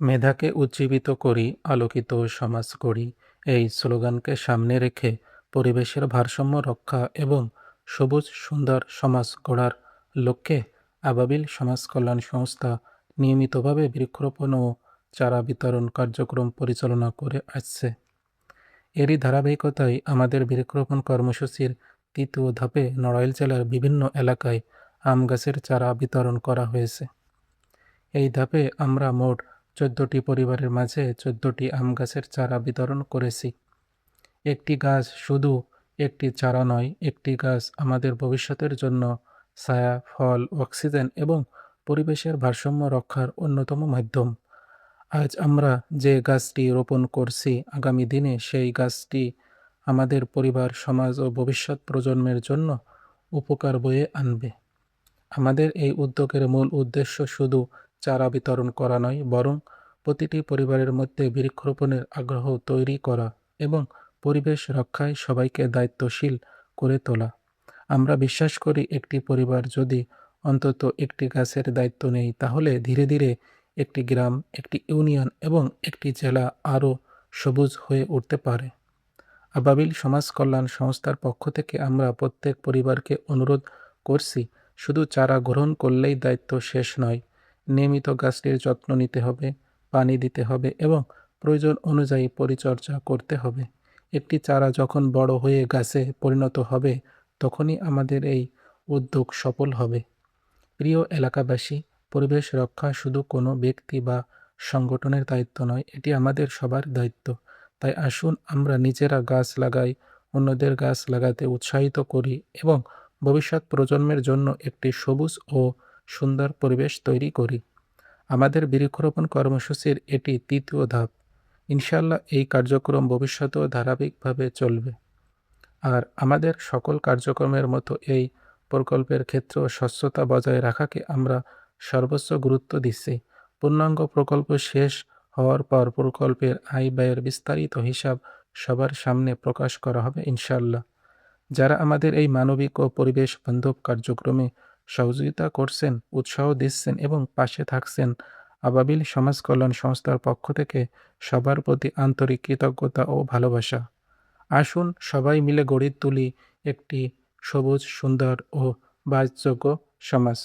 মেধাকে উজ্জীবিত করি, আলোকিত সমাজ গড়ি এই স্লোগানকে সামনে রেখে পরিবেশের ভারসাম্য রক্ষা এবং সবুজ সুন্দর সমাজ গড়ার লক্ষ্যে আবাবিল সমাজ কল্যাণ সংস্থা নিয়মিতভাবে বৃক্ষরোপণ ও চারা বিতরণ কার্যক্রম পরিচালনা করে আসছে। এরই ধারাবাহিকতায় আমাদের বৃক্ষরোপণ কর্মসূচির তৃতীয় ধাপে নড়াইল জেলার বিভিন্ন এলাকায় আম গাছের চারা বিতরণ করা হয়েছে। এই ধাপে আমরা মোট ১৪টি পরিবারের মাঝে ১৪টি আম গাছের চারা বিতরণ করেছি। একটি গাছ শুধু একটি চারা নয়, একটি গাছ আমাদের ভবিষ্যতের জন্য ছায়া, ফল, অক্সিজেন এবং পরিবেশের ভারসাম্য রক্ষার অন্যতম মাধ্যম। আজ আমরা যে গাছটি রোপণ করছি, আগামী দিনে সেই গাছটি আমাদের পরিবার, সমাজ ও ভবিষ্যৎ প্রজন্মের জন্য উপকার বয়ে আনবে। আমাদের এই উদ্যোগের মূল উদ্দেশ্য শুধু চারা বিতরণ করা নয়, বরং প্রতিটি পরিবারের মধ্যে বৃক্ষরোপণের আগ্রহ তৈরি করা এবং পরিবেশ রক্ষায় সবাইকে দায়িত্বশীল করে তোলা। আমরা বিশ্বাস করি একটি পরিবার যদি অন্তত একটি গাছের দায়িত্ব নেয়, তাহলে ধীরে ধীরে একটি গ্রাম, একটি ইউনিয়ন এবং একটি জেলা আরও সবুজ হয়ে উঠতে পারে। আবাবিল সমাজ কল্যাণ সংস্থার পক্ষ থেকে আমরা প্রত্যেক পরিবারকে অনুরোধ করছি, শুধু চারা গ্রহণ করলেই দায়িত্ব শেষ নয়। নিয়মিত গাছটির যত্ন নিতে হবে, পানি দিতে হবে এবং প্রয়োজন অনুযায়ী পরিচর্যা করতে হবে। একটি চারা যখন বড় হয়ে গাছে পরিণত হবে, তখনই আমাদের এই উদ্যোগ সফল হবে। প্রিয় এলাকাবাসী, পরিবেশ রক্ষা শুধু কোনো ব্যক্তি বা সংগঠনের দায়িত্ব নয়, এটি আমাদের সবার দায়িত্ব। তাই আসুন আমরা নিজেরা গাছ লাগাই, অন্যদের গাছ লাগাতে উৎসাহিত করি এবং ভবিষ্যৎ প্রজন্মের জন্য একটি সবুজ ও সুন্দর পরিবেশ তৈরি করি। আমাদের বৃক্ষরোপণ কর্মসূচির এটি তৃতীয় ধাপ। ইনশাআল্লাহ এই কার্যক্রম ভবিষ্যতেও ধারাবাহিকভাবে চলবে। আর আমাদের সকল কার্যক্রমের মতো এই প্রকল্পের ক্ষেত্রেও স্বচ্ছতা বজায় রাখাকে আমরা সর্বোচ্চ গুরুত্ব দিচ্ছি। পূর্ণাঙ্গ প্রকল্প শেষ হওয়ার পর প্রকল্পের আয় ব্যয়ের বিস্তারিত হিসাব সবার সামনে প্রকাশ করা হবে ইনশাআল্লাহ। যারা আমাদের এই মানবিক ও পরিবেশ বান্ধব কার্যক্রমে সহযোগিতা করছেন, উৎসাহ দিচ্ছেন এবং পাশে থাকছেন, আবাবিল সমাজ কল্যাণ সংস্থার পক্ষ থেকে সবার প্রতি আন্তরিক কৃতজ্ঞতা ও ভালোবাসা। আসুন সবাই মিলে গড়ে তুলি একটি সবুজ, সুন্দর ও বাসযোগ্য সমাজ।